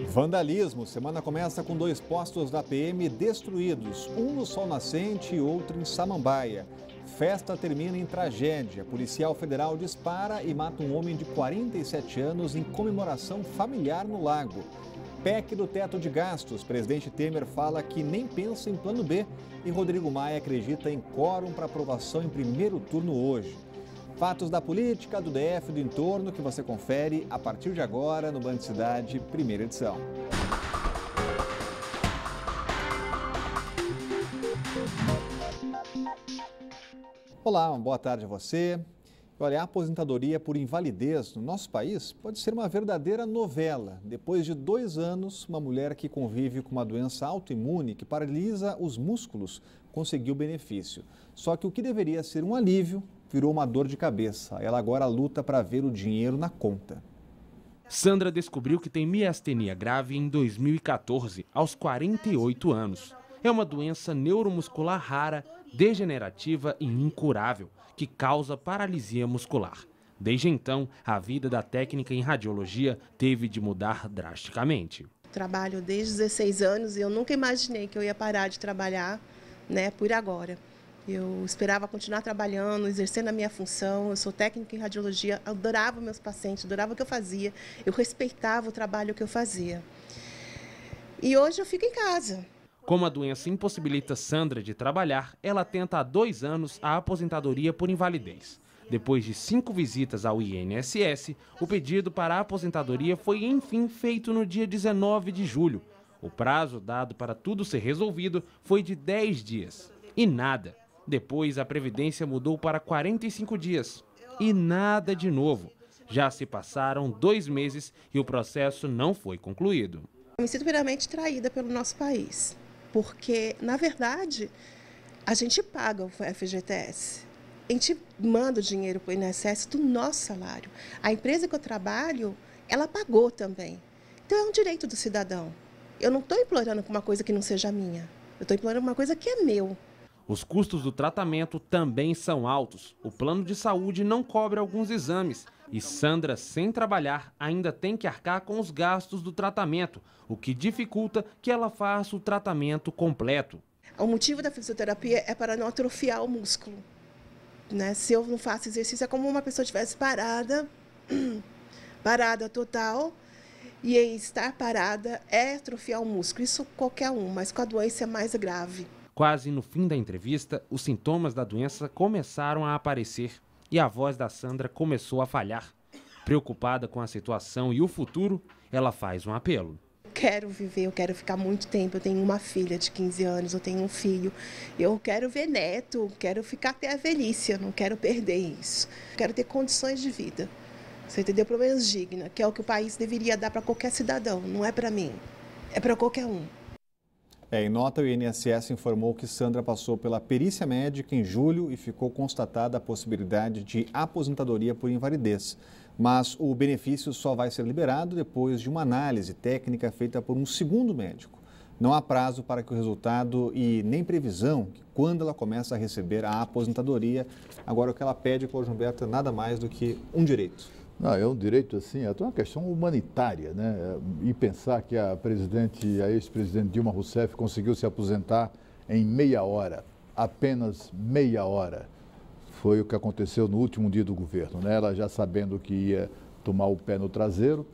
Vandalismo. Semana começa com 2 postos da PM destruídos, um no Sol Nascente e outro em Samambaia. Festa termina em tragédia. Policial federal dispara e mata um homem de 47 anos em comemoração familiar no Lago. PEC do teto de gastos. Presidente Temer fala que nem pensa em plano B e Rodrigo Maia acredita em quórum para aprovação em primeiro turno hoje. Fatos da política, do DF e do entorno que você confere a partir de agora no Band Cidade, primeira edição. Olá, uma boa tarde a você. Olha, a aposentadoria por invalidez no nosso país pode ser uma verdadeira novela. Depois de 2 anos, uma mulher que convive com uma doença autoimune que paralisa os músculos conseguiu benefício. Só que o que deveria ser um alívio virou uma dor de cabeça. Ela agora luta para ver o dinheiro na conta. Sandra descobriu que tem miastenia grave em 2014, aos 48 anos. É uma doença neuromuscular rara, degenerativa e incurável, que causa paralisia muscular. Desde então, a vida da técnica em radiologia teve de mudar drasticamente. Trabalho desde 16 anos e eu nunca imaginei que eu ia parar de trabalhar, por agora. Eu esperava continuar trabalhando, exercendo a minha função. Eu sou técnica em radiologia, adorava meus pacientes, adorava o que eu fazia. Eu respeitava o trabalho que eu fazia. E hoje eu fico em casa. Como a doença impossibilita Sandra de trabalhar, ela tenta há 2 anos a aposentadoria por invalidez. Depois de 5 visitas ao INSS, o pedido para a aposentadoria foi enfim feito no dia 19 de julho. O prazo dado para tudo ser resolvido foi de 10 dias. E nada. Depois, a Previdência mudou para 45 dias. E nada de novo. Já se passaram 2 meses e o processo não foi concluído. Eu me sinto verdadeiramente traída pelo nosso país. Porque, na verdade, a gente paga o FGTS. A gente manda o dinheiro para o INSS do nosso salário. A empresa que eu trabalho, ela pagou também. Então, é um direito do cidadão. Eu não estou implorando por uma coisa que não seja minha. Eu estou implorando por uma coisa que é meu. Os custos do tratamento também são altos. O plano de saúde não cobre alguns exames. E Sandra, sem trabalhar, ainda tem que arcar com os gastos do tratamento, o que dificulta que ela faça o tratamento completo. O motivo da fisioterapia é para não atrofiar o músculo. Se eu não faço exercício, é como uma pessoa estivesse parada total, e estar parada é atrofiar o músculo. Isso qualquer um, mas com a doença é mais grave. Quase no fim da entrevista, os sintomas da doença começaram a aparecer e a voz da Sandra começou a falhar. Preocupada com a situação e o futuro, ela faz um apelo. Quero viver, eu quero ficar muito tempo. Eu tenho uma filha de 15 anos, eu tenho um filho. Eu quero ver neto, quero ficar até a velhice, eu não quero perder isso. Quero ter condições de vida, você entendeu? Pelo menos digna, que é o que o país deveria dar para qualquer cidadão, não é para mim, é para qualquer um. Em nota, o INSS informou que Sandra passou pela perícia médica em julho e ficou constatada a possibilidade de aposentadoria por invalidez. Mas o benefício só vai ser liberado depois de uma análise técnica feita por um segundo médico. Não há prazo para que o resultado e nem previsão de quando ela começa a receber a aposentadoria. Agora, o que ela pede, Cláudio Humberto, é nada mais do que um direito. Não, é um direito assim, é uma questão humanitária, né? E pensar que a ex-presidente Dilma Rousseff conseguiu se aposentar em meia hora, apenas meia hora. Foi o que aconteceu no último dia do governo, né? Ela já sabendo que ia tomar o pé no traseiro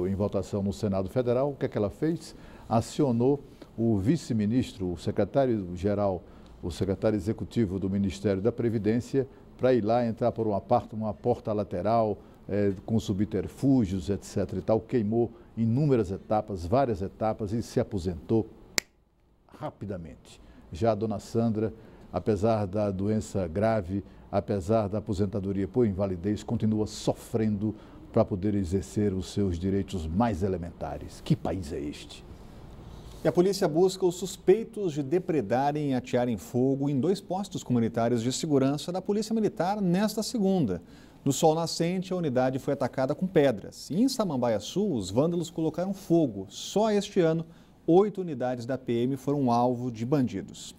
em votação no Senado Federal, o que é que ela fez? Acionou o vice-ministro, o secretário-geral, o secretário executivo do Ministério da Previdência, para ir lá entrar por uma porta lateral, com subterfúgios, etc. e tal, queimou inúmeras etapas, várias etapas e se aposentou rapidamente. Já a dona Sandra, apesar da doença grave, apesar da aposentadoria por invalidez, continua sofrendo para poder exercer os seus direitos mais elementares. Que país é este? E a polícia busca os suspeitos de depredarem e atearem fogo em 2 postos comunitários de segurança da Polícia Militar nesta segunda. No Sol Nascente, a unidade foi atacada com pedras. E em Samambaia Sul, os vândalos colocaram fogo. Só este ano, 8 unidades da PM foram alvo de bandidos.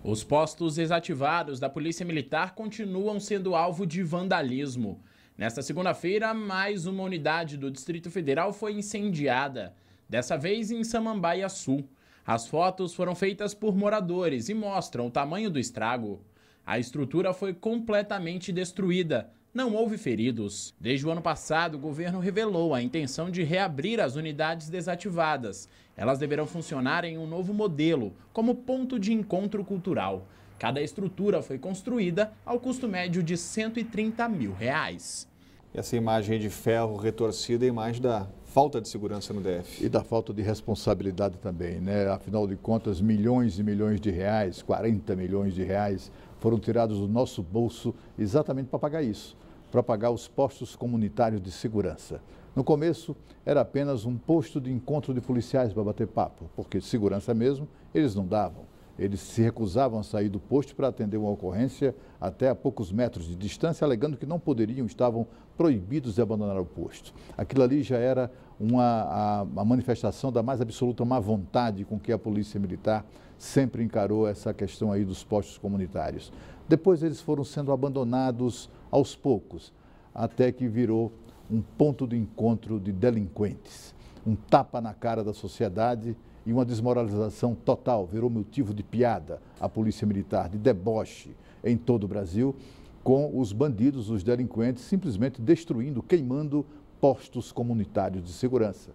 Os postos desativados da Polícia Militar continuam sendo alvo de vandalismo. Nesta segunda-feira, mais uma unidade do Distrito Federal foi incendiada. dessa vez em Samambaia Sul. As fotos foram feitas por moradores e mostram o tamanho do estrago. A estrutura foi completamente destruída. Não houve feridos. Desde o ano passado, o governo revelou a intenção de reabrir as unidades desativadas. Elas deverão funcionar em um novo modelo, como ponto de encontro cultural. Cada estrutura foi construída ao custo médio de R$ 130 mil. E essa imagem de ferro retorcida é a imagem da falta de segurança no DF. E da falta de responsabilidade também, né? Afinal de contas, milhões e milhões de reais, 40 milhões de reais, foram tirados do nosso bolso exatamente para pagar isso, para pagar os postos comunitários de segurança. No começo, era apenas um posto de encontro de policiais para bater papo, porque segurança mesmo eles não davam. Eles se recusavam a sair do posto para atender uma ocorrência até a poucos metros de distância, alegando que não poderiam, estavam proibidos de abandonar o posto. Aquilo ali já era uma manifestação da mais absoluta má vontade com que a Polícia Militar sempre encarou essa questão aí dos postos comunitários. Depois eles foram sendo abandonados aos poucos, até que virou um ponto de encontro de delinquentes, um tapa na cara da sociedade e uma desmoralização total. Virou motivo de piada a Polícia Militar, de deboche em todo o Brasil, com os bandidos, os delinquentes, simplesmente destruindo, queimando postos comunitários de segurança,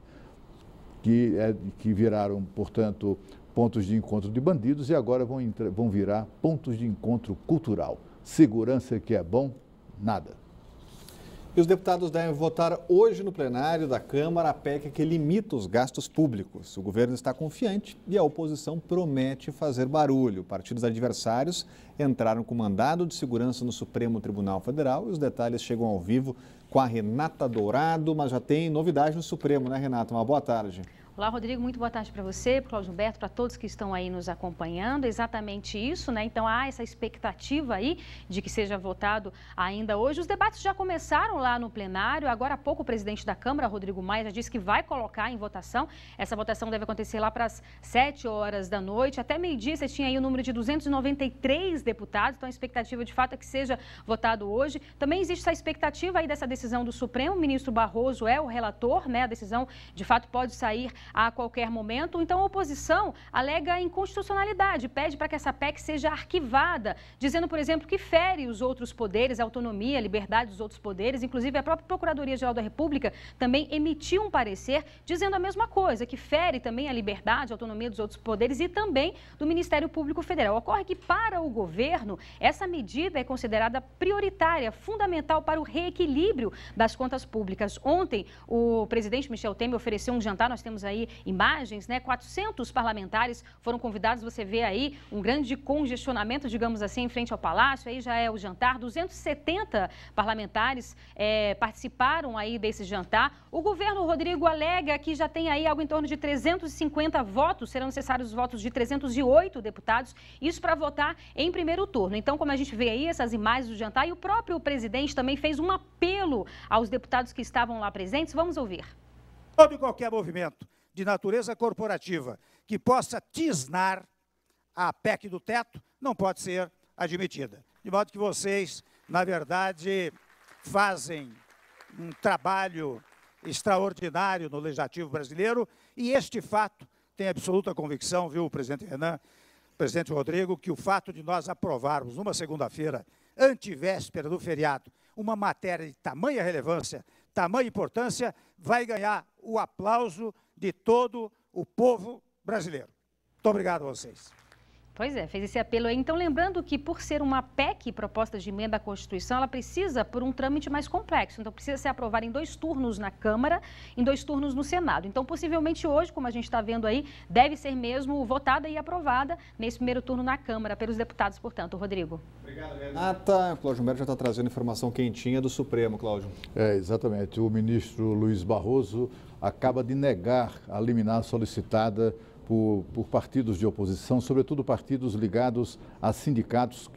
que viraram, portanto, pontos de encontro de bandidos e agora vão virar pontos de encontro cultural. Segurança que é bom, nada. E os deputados devem votar hoje no plenário da Câmara a PEC que limita os gastos públicos. O governo está confiante e a oposição promete fazer barulho. Partidos adversários entraram com mandado de segurança no Supremo Tribunal Federal e os detalhes chegam ao vivo com a Renata Dourado, mas já tem novidade no Supremo, né, Renata? Uma boa tarde. Olá, Rodrigo, muito boa tarde para você, para o Cláudio Humberto, para todos que estão aí nos acompanhando. Exatamente isso, né? Então, há essa expectativa aí de que seja votado ainda hoje. Os debates já começaram lá no plenário. Agora há pouco, o presidente da Câmara, Rodrigo Maia, já disse que vai colocar em votação. Essa votação deve acontecer lá para as 7 horas da noite. Até meio-dia, você tinha aí o número de 293 deputados. Então, a expectativa, de fato, é que seja votado hoje. Também existe essa expectativa aí dessa decisão do Supremo. O ministro Barroso é o relator, né? A decisão, de fato, pode sair a qualquer momento. Então, a oposição alega inconstitucionalidade, pede para que essa PEC seja arquivada, dizendo, por exemplo, que fere os outros poderes, a autonomia, a liberdade dos outros poderes. Inclusive, a própria Procuradoria-Geral da República também emitiu um parecer dizendo a mesma coisa, que fere também a liberdade, a autonomia dos outros poderes e também do Ministério Público Federal. Ocorre que, para o governo, essa medida é considerada prioritária, fundamental para o reequilíbrio das contas públicas. Ontem, o presidente Michel Temer ofereceu um jantar, nós temos aí imagens, né? 400 parlamentares foram convidados, você vê aí um grande congestionamento, digamos assim, em frente ao Palácio, aí já é o jantar, 270 parlamentares participaram aí desse jantar. O governo, Rodrigo, alega que já tem aí algo em torno de 350 votos, serão necessários os votos de 308 deputados, isso para votar em primeiro turno. Então, como a gente vê aí essas imagens do jantar, e o próprio presidente também fez um apelo aos deputados que estavam lá presentes, vamos ouvir. Todo e qualquer movimento de natureza corporativa que possa tisnar a PEC do teto não pode ser admitida. De modo que vocês, na verdade, fazem um trabalho extraordinário no Legislativo brasileiro e este fato tem absoluta convicção, viu, presidente Renan, presidente Rodrigo, que o fato de nós aprovarmos numa segunda-feira, antivéspera do feriado, uma matéria de tamanha relevância, tamanha importância, vai ganhar o aplauso de todo o povo brasileiro. Muito obrigado a vocês. Pois é, fez esse apelo aí. Então, lembrando que por ser uma PEC, proposta de emenda à Constituição, ela precisa por um trâmite mais complexo. Então, precisa ser aprovada em 2 turnos na Câmara, em 2 turnos no Senado. Então, possivelmente hoje, como a gente está vendo aí, deve ser mesmo votada e aprovada nesse primeiro turno na Câmara, pelos deputados, portanto. Rodrigo. Obrigado, Renata. O Cláudio Humberto já está trazendo informação quentinha do Supremo, Cláudio. Exatamente. O ministro Luiz Barroso acaba de negar a liminar solicitada por partidos de oposição, sobretudo partidos ligados a sindicatos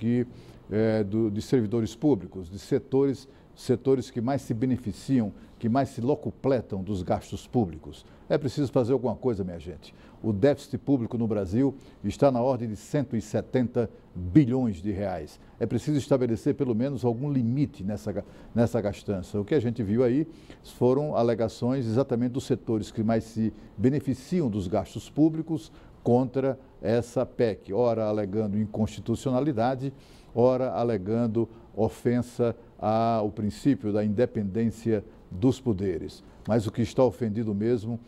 de servidores públicos, de setores setores que mais se beneficiam, que mais se locupletam dos gastos públicos. É preciso fazer alguma coisa, minha gente. O déficit público no Brasil está na ordem de 170 bilhões de reais. É preciso estabelecer pelo menos algum limite nessa gastança. O que a gente viu aí foram alegações exatamente dos setores que mais se beneficiam dos gastos públicos contra essa PEC, ora alegando inconstitucionalidade, ora alegando ofensa ao princípio da independência dos poderes. Mas o que está ofendido mesmo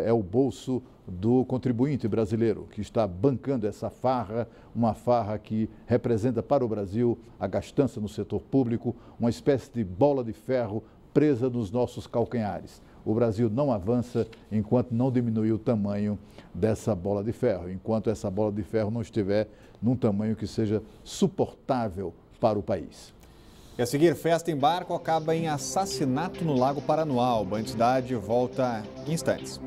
é o bolso do contribuinte brasileiro, que está bancando essa farra, uma farra que representa para o Brasil a gastança no setor público, uma espécie de bola de ferro presa nos nossos calcanhares. O Brasil não avança enquanto não diminuir o tamanho dessa bola de ferro, enquanto essa bola de ferro não estiver num tamanho que seja suportável para o país. E a seguir, festa em barco acaba em assassinato no Lago Paranoá. A entidade volta em instantes.